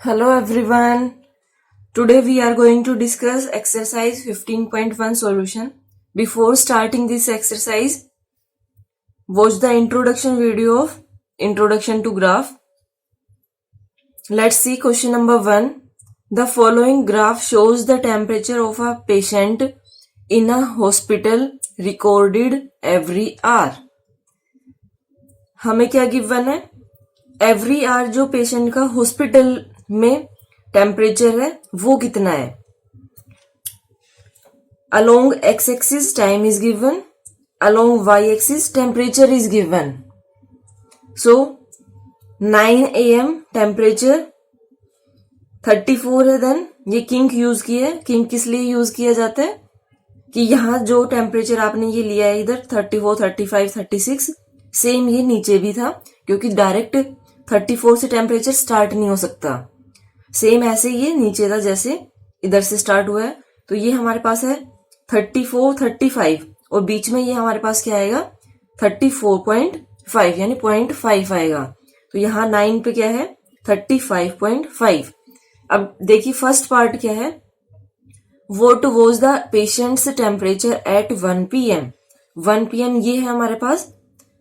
Hello everyone. Today we are going to discuss exercise 15.1 solution. Before starting this exercise, watch the introduction video of Introduction to Graph. Let's see question number 1. The following graph shows the temperature of a patient in a hospital recorded every hour. हमें क्या given है? Every hour जो patient का hospital में temperature है वो कितना है. Along X axis time is given, along Y axis temperature is given. So 9 AM temperature 34 है. देन ये किंक यूज किया है. किंक किस लिए यूज किया जाता है कि यहाँ जो टेम्परेचर आपने ये लिया है इधर 34, 35, 36 सेम ये नीचे भी था, क्योंकि डायरेक्ट 34 से टेम्परेचर स्टार्ट नहीं हो सकता. सेम ऐसे ये नीचे था जैसे इधर से स्टार्ट हुआ है. तो ये हमारे पास है 34, 35 और बीच में ये हमारे पास क्या आएगा 34.5 यानी 0.5 आएगा. तो यहाँ 9 पे क्या है 35.5. अब देखिए फर्स्ट पार्ट क्या है. What was the patient's temperature at 1 PM. 1 PM ये है हमारे पास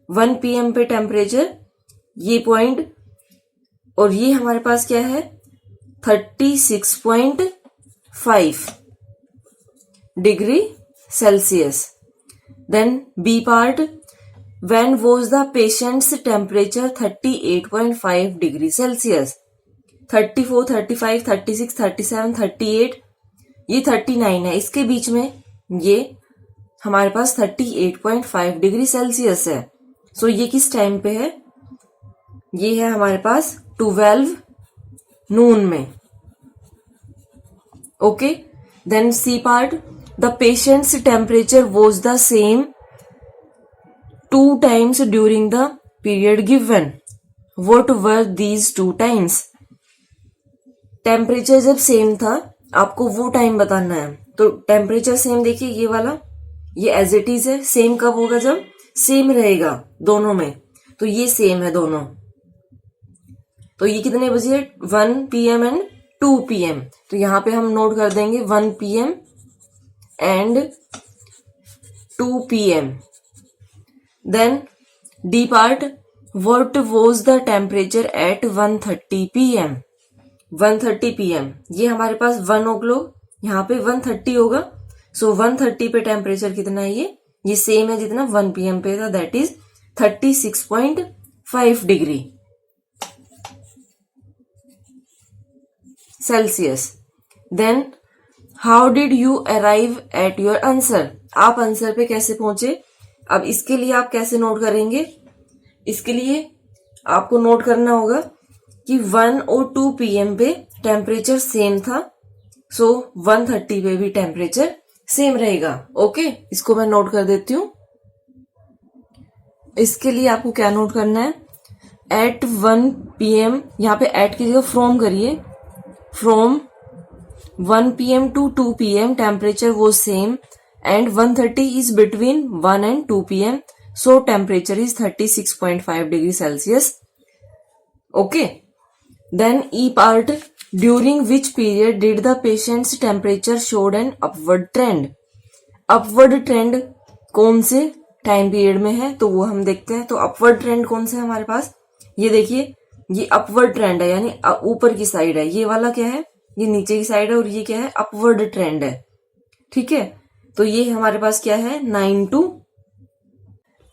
1 PM पे टेम्परेचर ये पॉइंट, और ये हमारे पास क्या है 36.5 degree Celsius. Then B part, when was the patient's temperature 38.5 degree Celsius. 34, 35, 36, 37, 38 ये 39 है. इसके बीच में ये हमारे पास 38.5 डिग्री सेल्सियस है. सो ये किस टाइम पे है? ये है हमारे पास 12 नून में. Okay. Then C part, the patient's temperature was the same 2 times during the period given. What were these 2 times. Temperature जब सेम था आपको वो टाइम बताना है. तो टेम्परेचर सेम देखिए ये वाला ये एज इट इज है. सेम कब होगा? जब सेम रहेगा दोनों में. तो ये सेम है दोनों. तो ये कितने बजे है 1 PM एंड 2 PM. तो यहां पे हम नोट कर देंगे 1 PM and 2 PM. Then D part, what was the temperature at 1:30 PM. 1:30 PM ये हमारे पास 1 o'clock यहाँ पे 1:30 होगा. सो 1:30 पे टेम्परेचर कितना है ये सेम है जितना 1 PM पे था, that is 36.5 degree Celsius. Then how did you arrive at your answer. आप आंसर पे कैसे पहुंचे? अब इसके लिए आप कैसे नोट करेंगे? इसके लिए आपको नोट करना होगा कि 1 और 2 PM पे टेम्परेचर सेम था. सो 1:30 पे भी टेम्परेचर सेम रहेगा. ओके, इसको मैं नोट कर देती हूं. इसके लिए आपको क्या नोट करना है? एट 1 PM यहाँ पे एट की जगह फ्रॉम करिए. From 1 PM to 2 PM temperature was same and 1:30 is between 1 and 2 PM. So temperature is 36.5 degree Celsius. Okay. Then E part, during which period did the patient's temperature showed an upward trend. Upward trend कौन से time period में है तो वो हम देखते हैं. तो अपवर्ड ट्रेंड कौन सा है हमारे पास? ये देखिए ये अपवर्ड ट्रेंड है यानी ऊपर की साइड है. ये वाला क्या है? ये नीचे की साइड है. और ये क्या है? अपवर्ड ट्रेंड है. ठीक है. तो ये हमारे पास क्या है 9 to.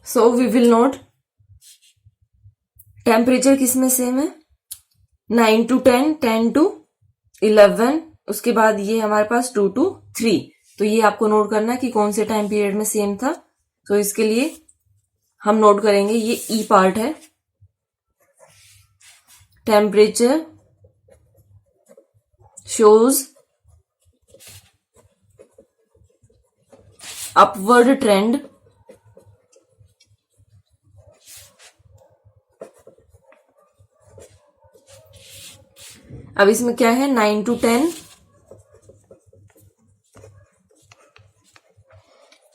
So we will note temperature किसमें सेम है 9 to 10, 10 to 11. उसके बाद ये हमारे पास 2 to 3. तो ये आपको नोट करना है कि कौन से टाइम पीरियड में सेम था. तो इसके लिए हम नोट करेंगे ये ई पार्ट है. टेम्परेचर shows upward trend अब इसमें क्या है 9 to 10,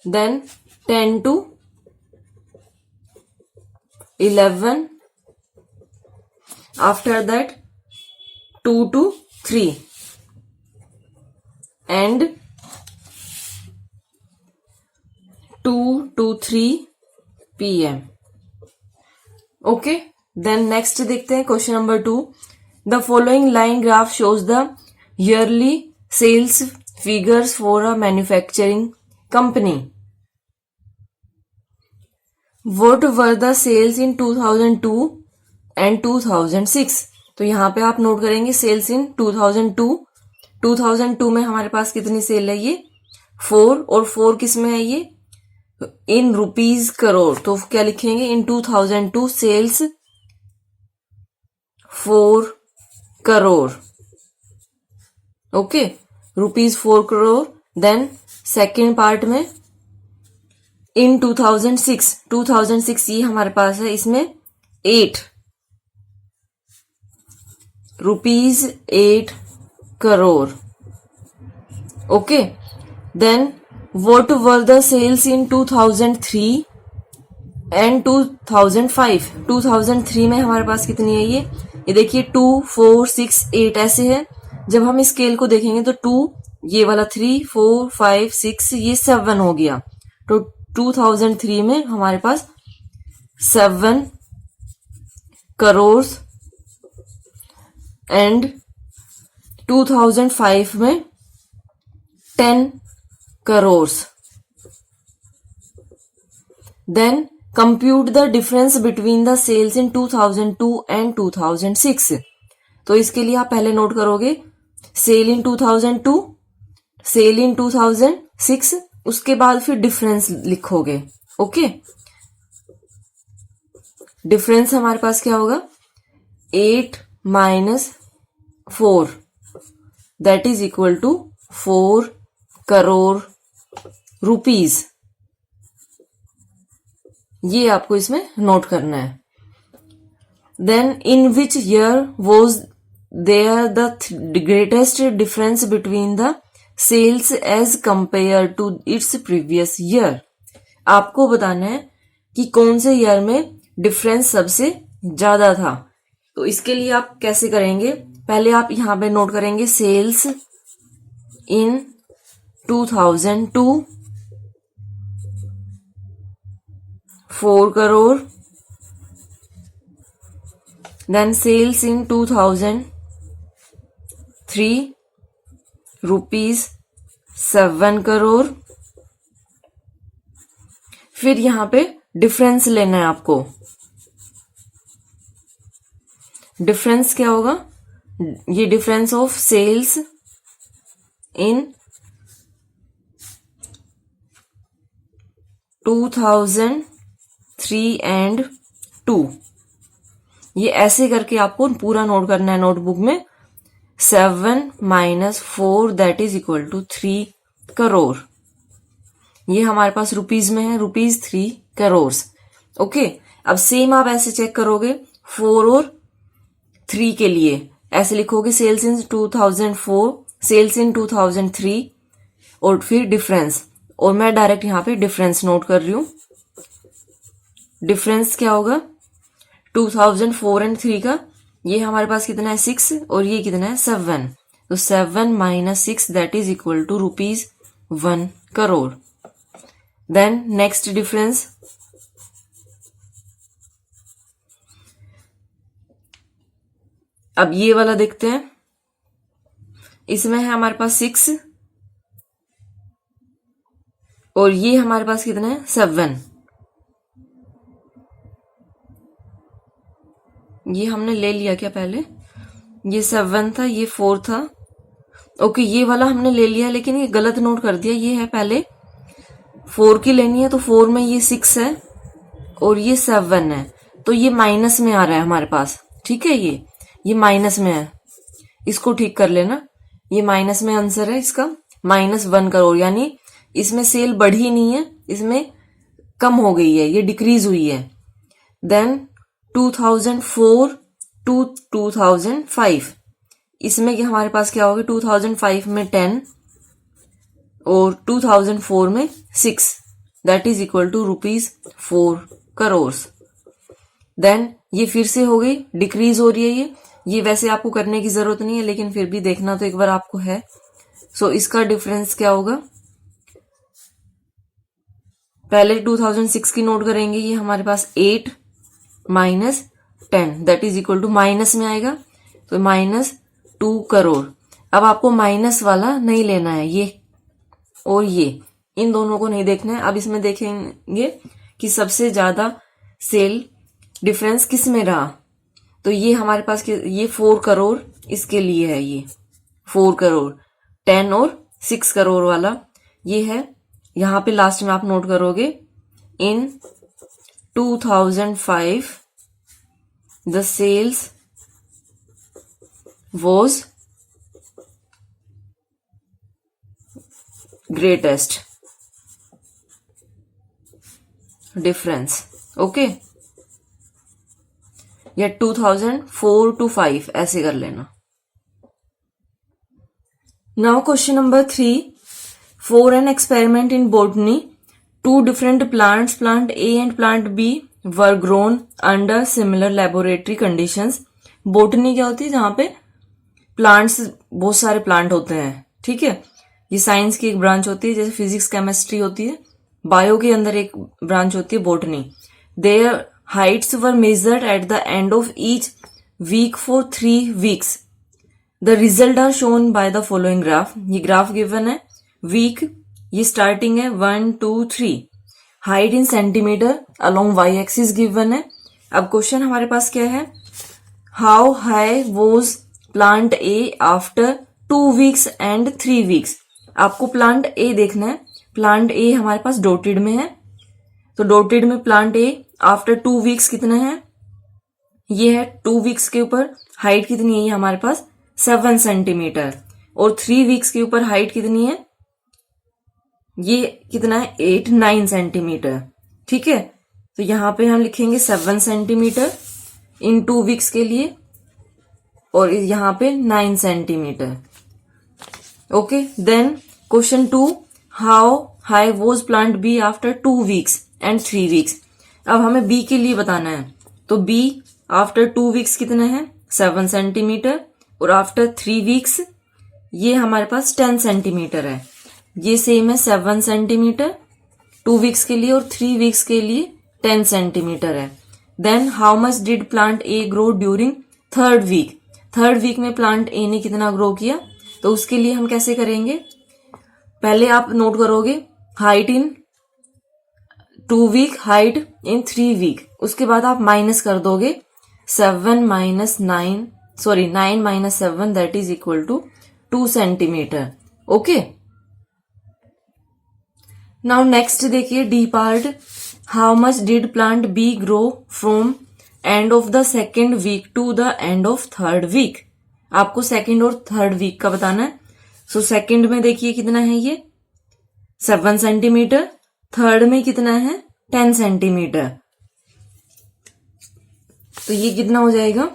then 10 to 11, after that 2 to 3 and 2 to 3 PM. Okay, then next देखते हैं question number 2. The following line graph shows the yearly sales figures for a manufacturing company. What were the sales in 2002 and 2006. तो यहाँ पे आप note करेंगे sales in 2002 में हमारे पास कितनी सेल है, ये 4, और 4 किस में है, ये इन रुपीज करोड़. तो क्या लिखेंगे, in 2002 sales 4 crore. Okay, rupees 4 crore. Then second part में इन 2006 ये हमारे पास है, इसमें 8 rupees 8 crore. Okay, then what were the sales in 2003 and 2005. 2003 में हमारे पास कितनी है, ये देखिए 2, 4, 6, 8 ऐसे है. जब हम स्केल को देखेंगे तो 2, ये वाला 3, 4, 5, 6, ये 7 हो गया. तो 2003 में हमारे पास 7 करोड़ एंड 2005 में 10 crore. Then compute the difference between the sales in 2002 and 2006. तो इसके लिए आप पहले नोट करोगे सेल इन 2002, सेल इन 2006, उसके बाद फिर डिफरेंस लिखोगे. ओके, डिफरेंस हमारे पास क्या होगा, 8 minus 4 that is equal to 4 crore rupees. ये आपको इसमें नोट करना है. Then in which year was there the greatest difference between the sales as compare to its previous year. आपको बताना है कि कौन से ईयर में डिफरेंस सबसे ज्यादा था. तो इसके लिए आप कैसे करेंगे, पहले आप यहां पे नोट करेंगे sales in 2002 4 crore. Then sales in 2003 rupees 7 crore. फिर यहां पे डिफरेंस लेना है आपको. डिफरेंस क्या होगा, ये difference of sales in 2003 and 2. ये ऐसे करके आपको पूरा नोट करना है नोटबुक में. 7 minus 4 that is equal to 3 crore. ये हमारे पास रुपीज में है, रुपीज 3 करोड़. ओके, अब सेम आप ऐसे चेक करोगे 4 और 3 के लिए. ऐसे लिखोगे सेल्स इन 2004, सेल्स इन 2003 और फिर डिफरेंस. और मैं डायरेक्ट यहां पे डिफरेंस नोट कर रही हूं. डिफरेंस क्या होगा 2004 एंड 3 का, ये हमारे पास कितना है 6 और ये कितना है 7. तो 7 minus 6 that is equal to rupees 1 crore. Then next difference, अब ये वाला देखते हैं. इसमें है हमारे पास 6 और ये हमारे पास कितना है 7. ये हमने ले लिया क्या पहले, ये 7 था, ये 4 था. ओके, ये वाला हमने ले लिया लेकिन ये गलत नोट कर दिया. ये है पहले 4 की लेनी है, तो 4 में ये 6 है और ये 7 है, तो ये माइनस में आ रहा है हमारे पास. ठीक है, ये माइनस में है, इसको ठीक कर लेना. ये माइनस में आंसर है इसका, -1 करोड़. यानी इसमें सेल बढ़ी नहीं है, इसमें कम हो गई है, ये डिक्रीज हुई है. देन 2004 टू 2005, इसमें कि हमारे पास क्या होगा 2005 में 10 और 2004 में 6 that is equal to rupees 4 crore. Then ये फिर से हो गई, डिक्रीज हो रही है ये. ये वैसे आपको करने की जरूरत नहीं है, लेकिन फिर भी देखना तो एक बार आपको है। सो इसका डिफरेंस क्या होगा, पहले 2006 की नोट करेंगे। ये हमारे पास 8 minus 10 that is equal to, minus में आएगा तो -2 करोड़। अब आपको माइनस वाला नहीं लेना है, ये और ये इन दोनों को नहीं देखना है। अब इसमें देखेंगे कि सबसे ज्यादा सेल डिफरेंस किस में रहा। तो ये हमारे पास ये 4 करोड़ इसके लिए है, ये 4 करोड़ 10 और 6 करोड़ वाला ये है। यहां पे लास्ट में आप नोट करोगे in 2005 the sales was greatest difference. Okay, या 2004 to 5 ऐसे कर लेना। Now question number 3, for an experiment in botany 2 different plants, plant A and plant B were grown under similar laboratory conditions. Botany क्या होती है, जहां पे प्लांट्स, बहुत सारे प्लांट होते हैं, ठीक है। ये साइंस की एक ब्रांच होती है, जैसे फिजिक्स केमिस्ट्री होती है, बायो के अंदर एक ब्रांच होती है botany. Their heights were measured at the end of each week for 3 weeks. The result are shown by the following graph. ये ग्राफ गिवन है, वीक ये स्टार्टिंग है 1 2 3, height in centimetre along Y axis given है। अब question हमारे पास क्या है, how high was plant A after 2 weeks and 3 weeks। आपको प्लांट ए देखना है, प्लांट ए हमारे पास डॉटेड में है, तो डॉटेड में प्लांट ए आफ्टर 2 weeks कितना है, ये है 2 weeks के ऊपर हाइट कितनी है, ये हमारे पास 7 सेंटीमीटर, और 3 weeks के ऊपर हाइट कितनी है, ये कितना है 8-9 सेंटीमीटर, ठीक है। तो यहां पे हम लिखेंगे 7 सेंटीमीटर इन 2 weeks के लिए, और यहां पे 9 centimetre. Okay, then question 2, how high was plant B after 2 weeks and 3 weeks। अब हमें बी के लिए बताना है, तो बी आफ्टर 2 weeks कितना है 7 सेंटीमीटर, और आफ्टर 3 weeks ये हमारे पास 10 सेंटीमीटर है। ये सेम है 7 सेंटीमीटर 2 weeks के लिए, और 3 weeks के लिए 10 सेंटीमीटर है। Then how much did plant A grow during 3rd week। 3rd week में प्लांट ए ने कितना ग्रो किया, तो उसके लिए हम कैसे करेंगे, पहले आप नोट करोगे height in 2 week, height in 3 week, उसके बाद आप माइनस कर दोगे 9 minus 7 that is equal to 2 centimetre. Okay, now next देखिए D part, how much did plant B grow from end of the 2nd week to the end of 3rd week। आपको 2nd और 3rd week का बताना है। सो 2nd में देखिए कितना है, ये 7 सेंटीमीटर, 3rd में कितना है 10 सेंटीमीटर। तो ये कितना हो जाएगा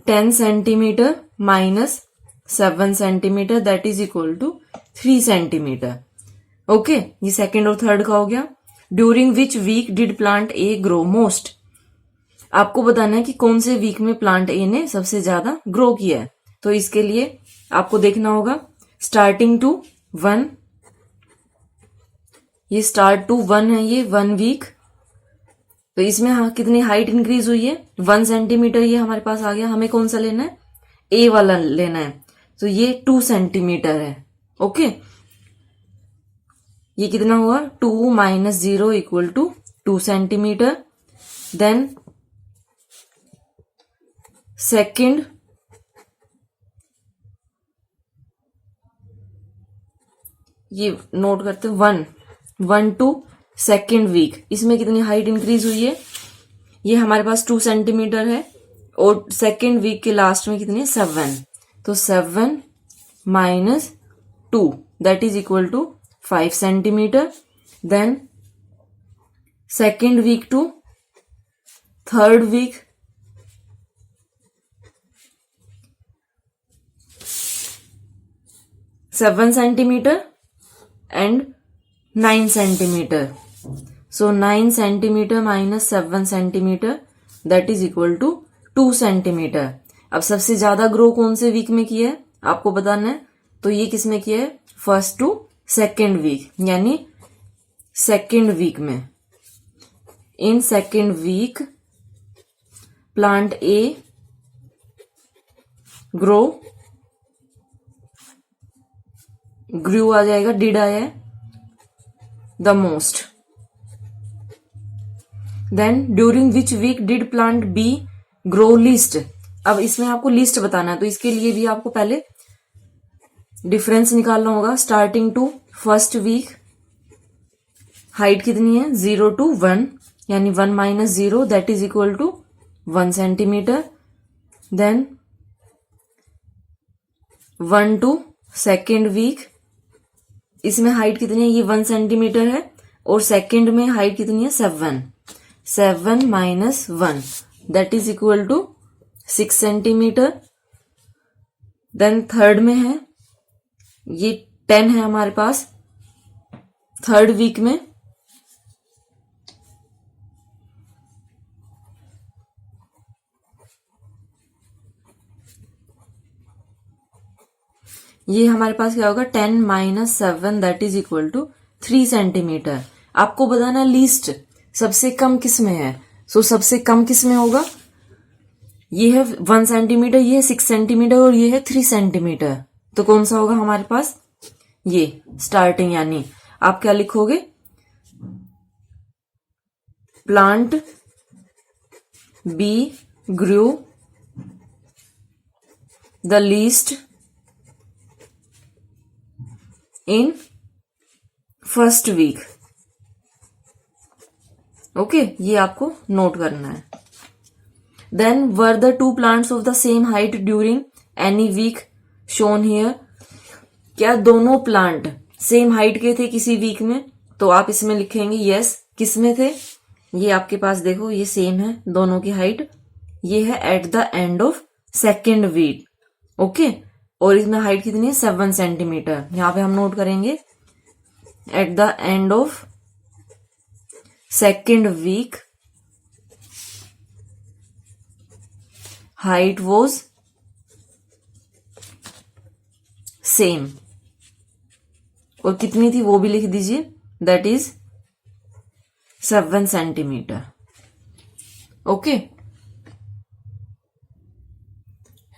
10 centimetre minus 7 centimetre that is equal to 3 centimetre. Okay, ये 2nd और 3rd का हो गया। During which week did plant A grow most. आपको बताना है कि कौन से वीक में प्लांट ए ने सबसे ज्यादा ग्रो किया है। तो इसके लिए आपको देखना होगा स्टार्टिंग टू 1, ये स्टार्ट टू 1 है, ये 1 week, तो इसमें कितनी हाइट इंक्रीज हुई है 1 सेंटीमीटर, ये हमारे पास आ गया। हमें कौन सा लेना है, ए वाला लेना है, तो ये 2 सेंटीमीटर है। ओके, ये कितना हुआ 2 minus 0 equal to 2 centimetre. Then 2nd, ये नोट करते 1 to 2nd week, इसमें कितनी हाइट इंक्रीज हुई है, ये हमारे पास 2 सेंटीमीटर है, और 2nd week के लास्ट में कितनी 7, तो 7 minus 2 that is equal to 5 centimetre. Then 2nd week to 3rd week, seven centimetre and 9 centimetre. So 9 centimeter minus 7 centimeter that is equal to 2 centimeter. अब सबसे ज्यादा ग्रो कौन से वीक में किया है आपको बताना है, तो ये किस में किया है, फर्स्ट टू सेकेंड वीक, यानी सेकेंड वीक में। In second week plant A grew आ जाएगा, डिड आया है, the most. Then during which week did plant B grow least. अब इसमें आपको लिस्ट बताना है, तो इसके लिए भी आपको पहले डिफरेंस निकालना होगा। Starting to first week height कितनी है, 0 to 1, यानी 1 - 0 that is equal to 1 centimetre. Then 1 to second week, इसमें हाइट कितनी है, ये 1 सेंटीमीटर है, और सेकेंड में हाइट कितनी है, 7 - 1 that is equal to 6 centimetre. Then third में है, ये 10 है हमारे पास थर्ड वीक में। ये हमारे पास क्या होगा, 10 - 7 that is equal to 3 centimetre. आपको बताना लिस्ट सबसे कम किस में है। सो सबसे कम किस में होगा, ये है 1 सेंटीमीटर, ये है 6 सेंटीमीटर और ये है 3 सेंटीमीटर। तो कौन सा होगा हमारे पास, ये स्टार्टिंग, यानी आप क्या लिखोगे, plant B grew the least in first week. Okay, ये आपको नोट करना है। Then were the 2 plants of the same height during any week shown here. क्या दोनों प्लांट सेम हाइट के थे किसी वीक में, तो आप इसमें लिखेंगे यस। किस में थे, ये आपके पास देखो, ये सेम है दोनों की हाइट, ये है at the end of second week. Okay, और इसमें हाइट कितनी है, 7 सेंटीमीटर। यहां पे हम नोट करेंगे at the end of second week height was same, और कितनी थी वो भी लिख दीजिए, that is 7 centimetre. Okay,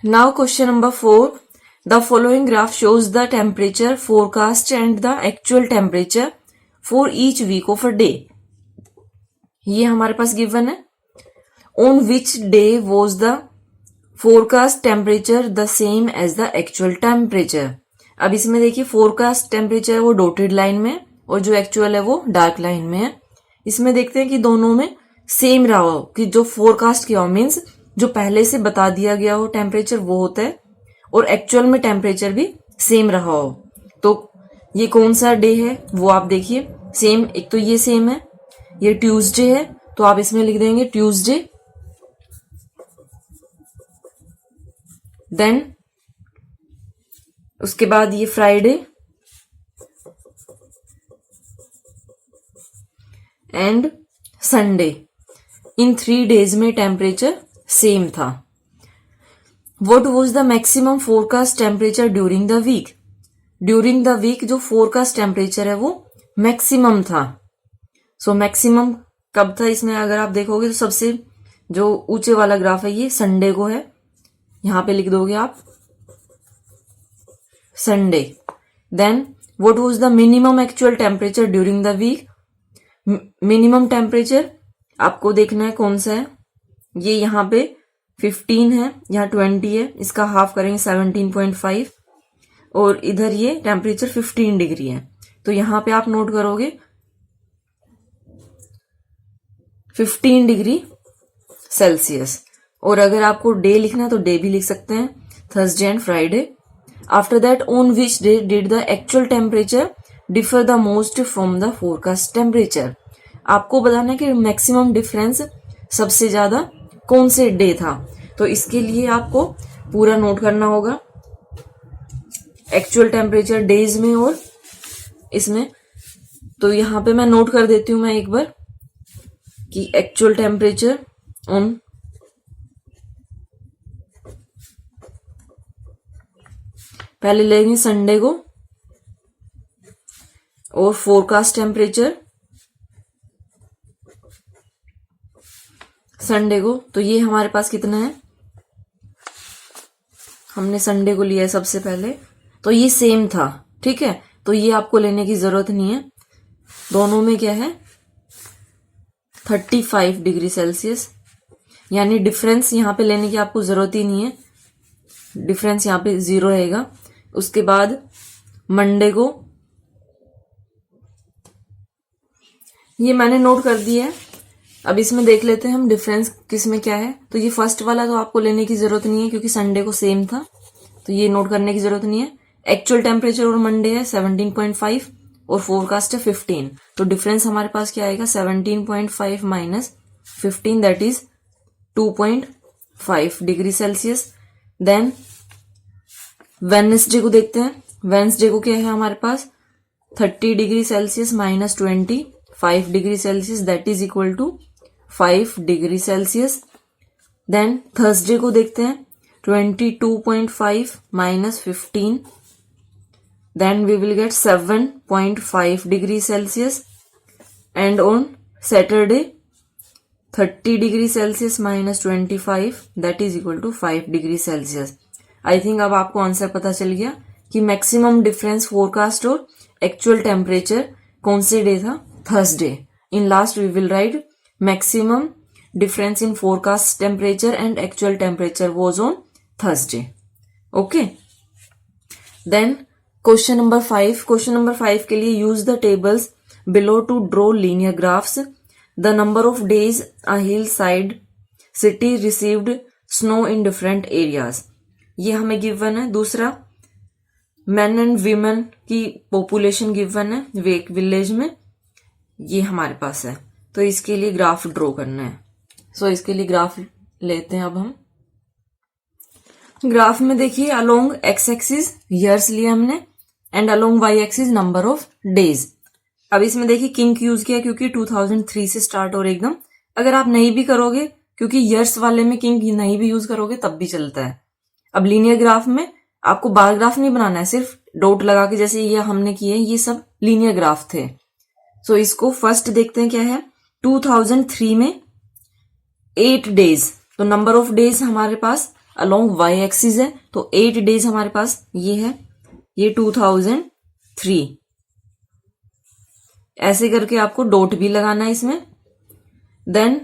now question number 4, the following graph shows the temperature forecast and the actual temperature for each week of a day. ये हमारे पास गिवन है। On which day was the forecast temperature the same as the actual temperature. अब इसमें देखिए, forecast temperature वो dotted line में और जो एक्चुअल है वो डार्क लाइन में है। इसमें देखते हैं कि दोनों में सेम रहा हो, कि जो फोरकास्ट किया हो मीन्स जो पहले से बता दिया गया हो टेम्परेचर वो होता है, और एक्चुअल में टेम्परेचर भी सेम रहा हो। तो ये कौन सा डे है वो आप देखिए, सेम, एक तो ये सेम है, ये ट्यूसडे है, तो आप इसमें लिख देंगे ट्यूसडे। देन उसके बाद ये Friday and Sunday. In 3 days में टेम्परेचर सेम था। What was the maximum forecast temperature during the week. During the week जो फोरकास्ट टेम्परेचर है वो मैक्सिमम था। सो मैक्सिमम कब था, इसमें अगर आप देखोगे तो सबसे जो ऊंचे वाला ग्राफ है ये संडे को है, यहां पे लिख दोगे आप Sunday. Then what was the minimum actual temperature during the week. Minimum temperature आपको देखना है कौन सा है, ये यहाँ पे 15 है, यहाँ 20 है, इसका हाफ करेंगे 17.5, और इधर ये टेम्परेचर 15 डिग्री है। तो यहाँ पे आप नोट करोगे 15 डिग्री सेल्सियस। और अगर आपको डे लिखना है तो डे भी लिख सकते हैं, Thursday and Friday. After that on which day did the actual temperature differ the most from the forecast temperature. आपको बताना है कि मैक्सिमम डिफरेंस सबसे ज्यादा कौन से डे था। तो इसके लिए आपको पूरा नोट करना होगा, एक्चुअल टेम्परेचर डेज में और इसमें। तो यहां पे मैं नोट कर देती हूं मैं एक बार कि एक्चुअल टेम्परेचर ऑन पहले लेंगे संडे को और फोरकास्ट टेम्परेचर संडे को। तो ये हमारे पास कितना है, हमने संडे को लिया है सबसे पहले, तो ये सेम था, ठीक है। तो ये आपको लेने की जरूरत नहीं है, दोनों में क्या है 35 डिग्री सेल्सियस, यानी डिफरेंस यहाँ पे लेने की आपको जरूरत ही नहीं है, डिफरेंस यहाँ पे 0 रहेगा। उसके बाद मंडे को ये मैंने नोट कर दिया है। अब इसमें देख लेते हैं हम डिफरेंस किस में क्या है। तो ये फर्स्ट वाला तो आपको लेने की जरूरत नहीं है क्योंकि संडे को सेम था, तो ये नोट करने की जरूरत नहीं है। एक्चुअल टेम्परेचर और मंडे है 17.5 और फोरकास्ट है 15, तो डिफरेंस हमारे पास क्या आएगा 17.5 minus 15 that is 2.5 degree Celsius. Then Wednesday को देखते हैं, वेडनेसडे को क्या है हमारे पास 30 degree Celsius minus 25 degree Celsius that is equal to 5 degree Celsius. Then Thursday को देखते हैं 22.5 माइनस 15, then we will get 7.5 degree Celsius, and on Saturday 30 degree Celsius minus 25 that is equal to 5 degree Celsius। I think अब आपको answer पता चल गया कि मैक्सिमम डिफरेंस फोरकास्ट और एक्चुअल टेम्परेचर कौन से डे था, Thursday. In last we will write maximum difference in forecast temperature and actual temperature was on Thursday. Okay, then question number 5। Question number 5 के लिए use the tables below to draw linear graphs. The number of days a hill side city received snow in different areas, ये हमें given है। दूसरा main and women की population given है वेक village में, ये हमारे पास है। तो इसके लिए ग्राफ ड्रॉ करना है। सो इसके लिए ग्राफ लेते हैं अब हम। ग्राफ में देखिए अलोंग एक्स एक्सिस ईयर्स लिया हमने and along Y axis number of days. अब इसमें देखिए किंक यूज किया क्योंकि 2003 से स्टार्ट हो रहे एकदम। अगर आप नहीं भी करोगे, क्योंकि ईयर्स वाले में किंक नहीं भी यूज करोगे तब भी चलता है। अब लीनियर ग्राफ में आपको बार ग्राफ नहीं बनाना है, सिर्फ डॉट लगा के जैसे ये हमने किए, ये सब लीनियर ग्राफ थे। सो इसको फर्स्ट देखते हैं क्या है। 2003 में 8 डेज, तो नंबर ऑफ डेज हमारे पास अलोंग वाई एक्सिस है, तो 8 डेज हमारे पास ये है, ये 2003। ऐसे करके आपको डॉट भी लगाना है इसमें। देन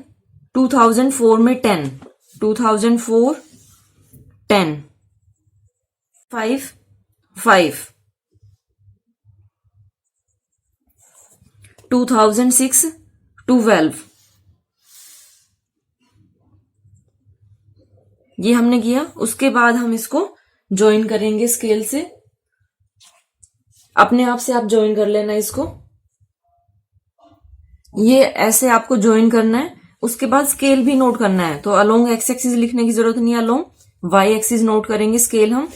2004 में 10, 2004 10 5 5, 2006 12, ये हमने किया। उसके बाद हम इसको ज्वाइन करेंगे स्केल से, अपने आप से आप ज्वाइन कर लेना इसको, ये ऐसे आपको ज्वाइन करना है। उसके बाद स्केल भी नोट करना है, तो अलोंग एक्स एक्सिस लिखने की जरूरत नहीं है, अलोंग वाई एक्सिस नोट करेंगे स्केल हम।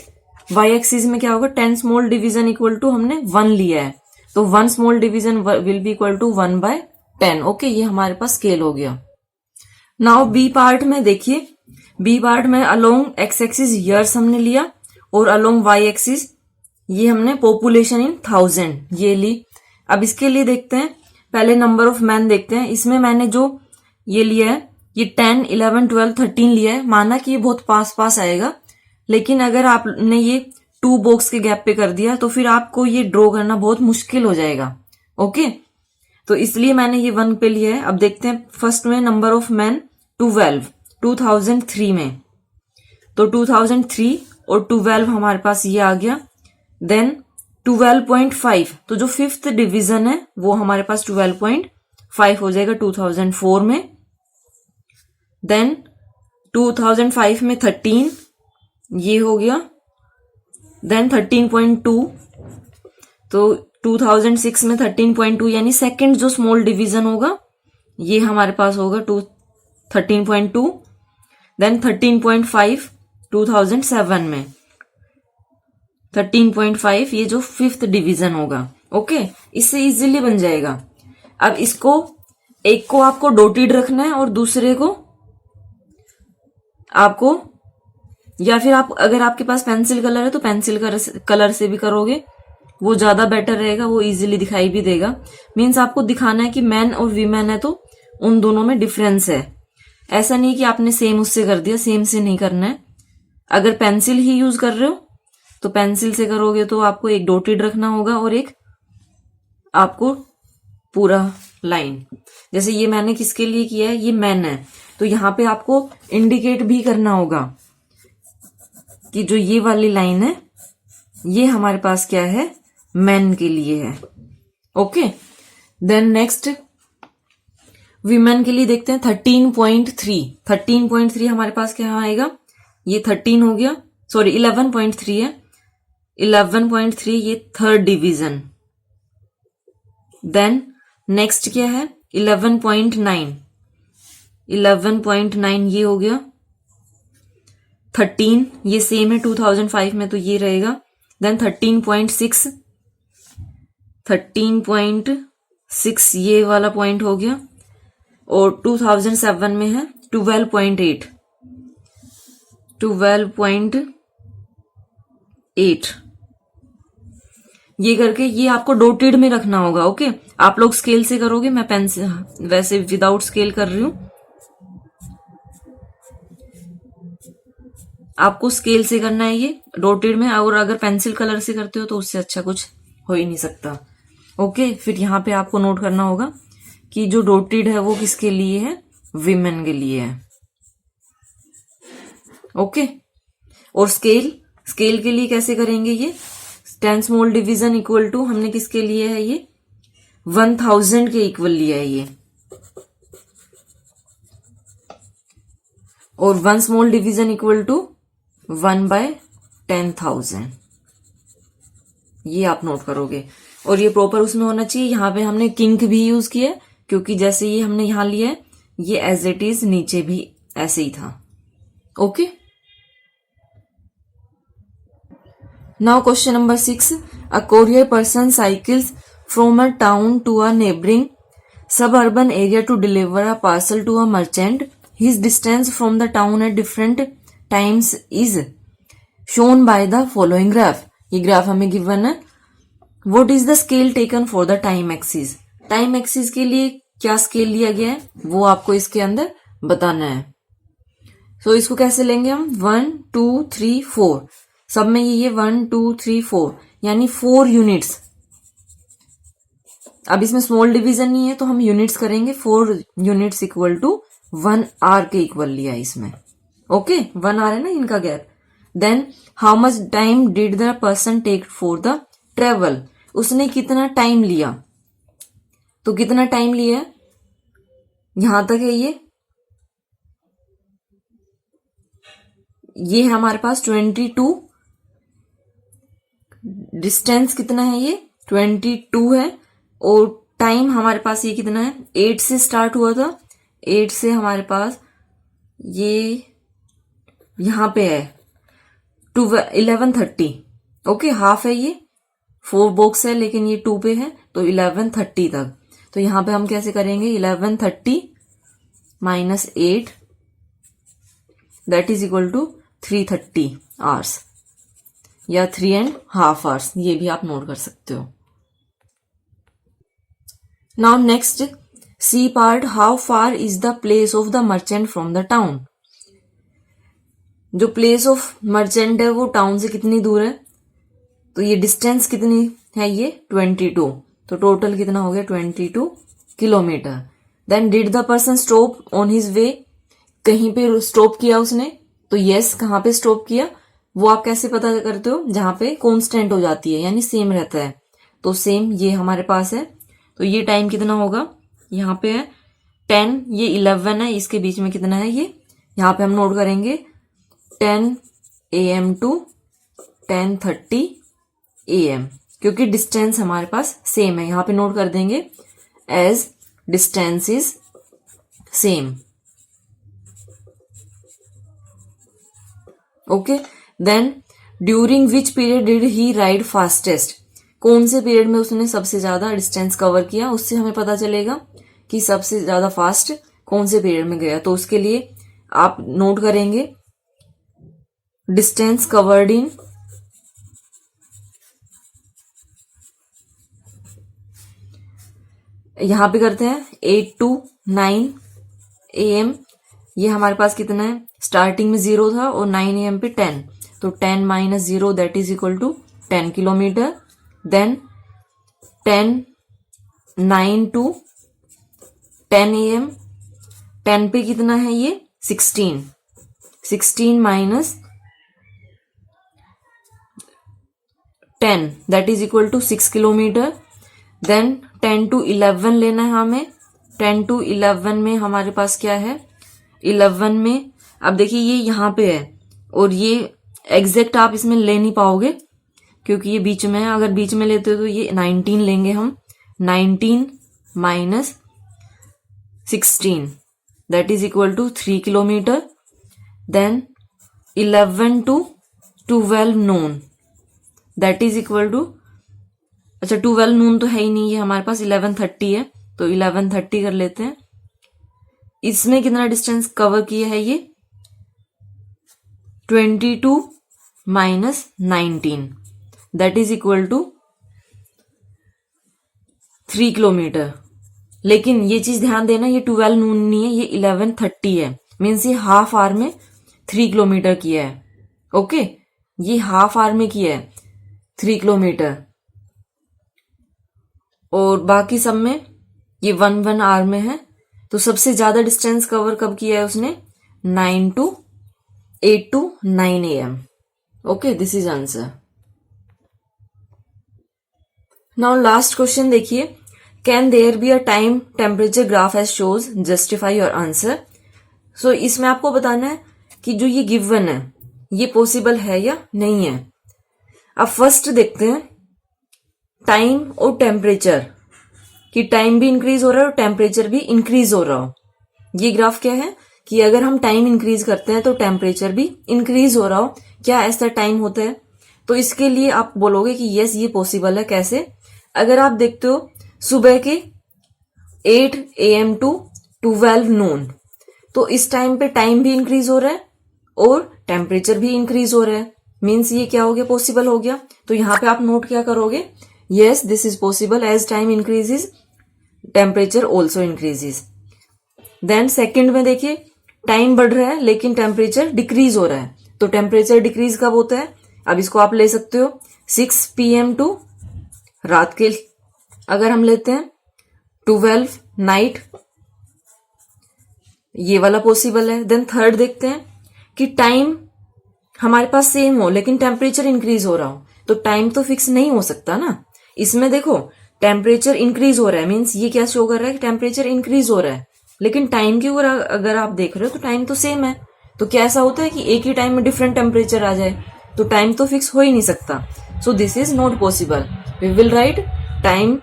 वाई एक्सिस में क्या होगा 10 स्मॉल डिवीजन इक्वल टू हमने 1 लिया है, तो 1 small division will be equal to 1/10। Okay, ये हमारे पास स्केल हो गया। नाउ बी पार्ट में देखिए, बी पार्ट में अलोंग एक्स एक्सिस ईयर्स हमने लिया और अलोंग वाई एक्सिस ये हमने पॉपुलेशन इन 1000 ये ली। अब इसके लिए देखते हैं, पहले नंबर ऑफ मैन देखते हैं। इसमें मैंने जो ये लिया है ये 10 11 12 13 लिया है, माना कि ये बहुत पास पास आएगा, लेकिन अगर आपने ये 2 बॉक्स के गैप पे कर दिया तो फिर आपको ये ड्रॉ करना बहुत मुश्किल हो जाएगा। ओके, तो इसलिए मैंने ये 1 पे लिया है। अब देखते हैं फर्स्ट में नंबर ऑफ मैन 12 2003 में, तो 2003 और 12 हमारे पास ये आ गया। देन 12.5, तो जो 5th डिवीजन है वो हमारे पास 12.5 हो जाएगा 2004 में। देन 2005 में 13 ये हो गया। देन 13.2, तो 2006 में 13.2 यानी सेकंड जो स्मॉल डिवीजन होगा ये हमारे पास होगा 13.2। देन 13.5 2007 में, 13.5 ये जो 5th डिवीजन होगा। ओके, इससे इजीली बन जाएगा। अब इसको एक को आपको डॉटेड रखना है और दूसरे को आपको या फिर आप अगर आपके पास पेंसिल कलर है तो पेंसिल कलर से भी करोगे, वो ज्यादा बेटर रहेगा, वो इजीली दिखाई भी देगा। मीन्स आपको दिखाना है कि मैन और वीमेन है तो उन दोनों में डिफरेंस है। ऐसा नहीं कि आपने सेम उससे कर दिया, सेम से नहीं करना है। अगर पेंसिल ही यूज कर रहे हो तो पेंसिल से करोगे तो आपको एक डॉटेड रखना होगा और एक आपको पूरा लाइन। जैसे ये मैंने किसके लिए किया है, ये मैन है, तो यहां पे आपको इंडिकेट भी करना होगा कि जो ये वाली लाइन है ये हमारे पास क्या है, मैन के लिए है। ओके, देन नेक्स्ट वीमेन के लिए देखते हैं 13.3। 13.3 हमारे पास क्या आएगा, ये 13 हो गया, सॉरी 11.3 है। 11.3 ये थर्ड डिवीजन। देन नेक्स्ट क्या है 11.9। 11.9 ये हो गया। 13 ये सेम है 2005 में तो ये रहेगा। देन 13.6। 13.6 ये वाला पॉइंट हो गया। और 2007 में है 12.8। 12.8 ये करके ये आपको डॉटेड में रखना होगा। ओके, आप लोग स्केल से करोगे, मैं पेन से वैसे विदाउट स्केल कर रही हूं। आपको स्केल से करना है ये डॉटेड में, और अगर पेंसिल कलर से करते हो तो उससे अच्छा कुछ हो ही नहीं सकता। ओके, फिर यहाँ पे आपको नोट करना होगा कि जो डॉटेड है वो किसके लिए है, विमेन के लिए है। ओके, और स्केल के लिए कैसे करेंगे, ये 10 स्मॉल डिवीजन इक्वल टू हमने किसके लिए है, ये 1000 के इक्वल लिया है ये, और 1 स्मॉल डिवीजन इक्वल टू 1/10,000। ये आप नोट करोगे और ये प्रॉपर उसमें होना चाहिए। यहां पे हमने किंक भी यूज किया क्योंकि जैसे ये हमने यहां लिया है ये एज इट इज नीचे भी ऐसे ही था। Okay, now question number 6। A courier person cycles from a town to a neighbouring suburban area to deliver a parcel to a merchant. His distance from the town at different times is shown by the following graph. ये graph हमें given है। What is the scale taken for the time axis? Time axis के लिए क्या scale लिया गया है वो आपको इसके अंदर बताना है। तो इसको कैसे लेंगे हम, 1 2 3 4 सब में ये 1 2 3 4 यानी 4 यूनिट्स। अब इसमें स्मॉल डिवीजन नहीं है तो हम यूनिट्स करेंगे। 4 यूनिट्स इक्वल टू 1 आर के इक्वल लिया इसमें। ओके, 1 आर है ना इनका गैप। Then how much time did the person take for the travel, उसने कितना टाइम लिया, तो कितना टाइम लिया है यहां तक है ये है हमारे पास 22। डिस्टेंस कितना है, ये 22 है। और टाइम हमारे पास ये कितना है, 8 से स्टार्ट हुआ था, 8 से हमारे पास ये यहां पे है 11:30। ओके, हाफ है ये, 4 बॉक्स है लेकिन ये 2 पे है तो 11:30 तक। तो यहां पे हम कैसे करेंगे, 11:30 minus 8 that is equal to 3:30 hours या 3.5 आवर्स, ये भी आप नोट कर सकते हो। Now next C part, how far is the place of the merchant from the town. जो प्लेस ऑफ मर्चेंट है वो टाउन से कितनी दूर है, तो ये डिस्टेंस कितनी है, ये 22। तो टोटल कितना हो गया 22 kilometre. Then did the person stop on his way, कहीं पे स्टॉप किया उसने, तो यस कहाँ पे स्टॉप किया वो आप कैसे पता करते हो, जहां पे कांस्टेंट हो जाती है यानी सेम रहता है। तो सेम ये हमारे पास है, तो ये टाइम कितना होगा, यहाँ पे है 10, ये 11 है, इसके बीच में कितना है ये, यहाँ पे हम नोट करेंगे 10 AM टू 10:30 AM, क्योंकि डिस्टेंस हमारे पास सेम है। यहाँ पे नोट कर देंगे as distance is same. Okay, then during which period did he ride fastest, कौन से पीरियड में उसने सबसे ज्यादा डिस्टेंस कवर किया, उससे हमें पता चलेगा कि सबसे ज्यादा फास्ट कौन से पीरियड में गया। तो उसके लिए आप नोट करेंगे डिस्टेंस कवर्ड इन यहां पे करते हैं 8 to 9 AM। ये हमारे पास कितना है, स्टार्टिंग में 0 था और 9 AM पे 10, तो 10 - 0 that is equal to 10 kilometre. Then 9 to 10 AM, 10 पे कितना है ये 16 - 10 that is equal to 6 kilometre. Then 10 to 11 लेना है हमें। 10 to 11 में हमारे पास क्या है, 11 में अब देखिए ये यहाँ पे है और ये एग्जैक्ट आप इसमें ले नहीं पाओगे क्योंकि ये बीच में है। अगर बीच में लेते हो तो ये 19 लेंगे हम। 19 - 16 that is equal to 3 kilometre. Then 11 to 12 noon that is equal to, अच्छा 12 नून तो है ही नहीं, ये हमारे पास 11:30 है, तो 11:30 कर लेते हैं। इसमें कितना डिस्टेंस कवर किया है ये 22 - 19 that is equal to 3 kilometre. लेकिन ये चीज ध्यान देना, ये 12 नून नहीं है, ये 11:30 है, मीन्स ये हाफ आवर में 3 किलोमीटर किया है। ओके, ये हाफ आवर में किया है 3 किलोमीटर और बाकी सब में ये 1 आवर में है। तो सबसे ज्यादा डिस्टेंस कवर कब किया है उसने, 8 to 9 AM। Okay, this is answer. Now last question देखिए, can there be a time temperature graph as shows, justify your answer. So इसमें आपको बताना है कि जो ये गिवन है ये पॉसिबल है या नहीं है। अब फर्स्ट देखते हैं टाइम और टेम्परेचर, कि टाइम भी इंक्रीज हो रहा है और टेम्परेचर भी इंक्रीज हो रहा हो। ये ग्राफ क्या है कि अगर हम टाइम इंक्रीज करते हैं तो टेम्परेचर भी इंक्रीज हो रहा हो। क्या ऐसा टाइम होता है? तो इसके लिए आप बोलोगे कि यस ये पॉसिबल है। कैसे? अगर आप देखते हो सुबह के 8 AM to 12 नून, तो इस टाइम पे टाइम भी इंक्रीज हो रहा है और टेम्परेचर भी इंक्रीज हो रहा है, मीन्स ये क्या हो गया, पॉसिबल हो गया। तो यहां पे आप नोट क्या करोगे, yes this is possible, as time increases temperature also increases. Then second में देखिए टाइम बढ़ रहा है लेकिन टेम्परेचर डिक्रीज हो रहा है, तो टेम्परेचर डिक्रीज कब होता है? अब इसको आप ले सकते हो 6 PM टू रात के, अगर हम लेते हैं 12 नाइट, ये वाला पॉसिबल है। देन थर्ड देखते हैं कि टाइम हमारे पास सेम हो लेकिन टेम्परेचर इंक्रीज हो रहा हो, तो टाइम तो फिक्स नहीं हो सकता ना। इसमें देखो टेम्परेचर इंक्रीज हो रहा है, मीन्स ये क्या शो कर रहा है कि टेम्परेचर इंक्रीज हो रहा है, लेकिन टाइम के ऊपर अगर आप देख रहे हो तो टाइम तो सेम है। तो क्या ऐसा होता है कि एक ही टाइम में डिफरेंट टेम्परेचर आ जाए? तो टाइम तो फिक्स हो ही नहीं सकता। So this is not possible. We will write time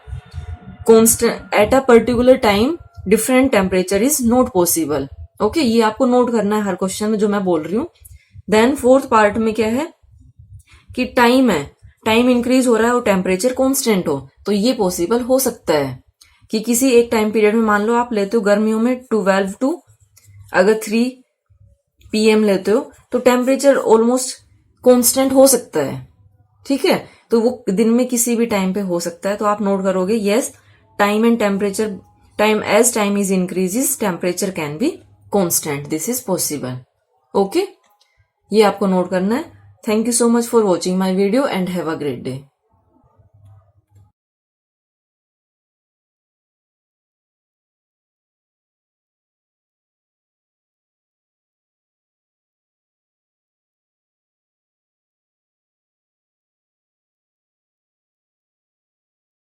constant at a particular time different temperature is not possible. Okay, ये आपको नोट करना है हर क्वेश्चन में जो मैं बोल रही हूँ। देन फोर्थ पार्ट में क्या है कि टाइम है, टाइम इंक्रीज हो रहा है और टेम्परेचर कांस्टेंट हो, तो ये पॉसिबल हो सकता है कि किसी एक टाइम पीरियड में, मान लो आप लेते हो गर्मियों में 12 टू अगर 3 PM लेते हो, तो टेम्परेचर ऑलमोस्ट कांस्टेंट हो सकता है। ठीक है, तो वो दिन में किसी भी टाइम पे हो सकता है। तो आप नोट करोगे yes time and temperature, time as time is increases temperature can be constant, this is possible. Okay, ये आपको नोट करना है। Thank you so much for watching my video and have a great day.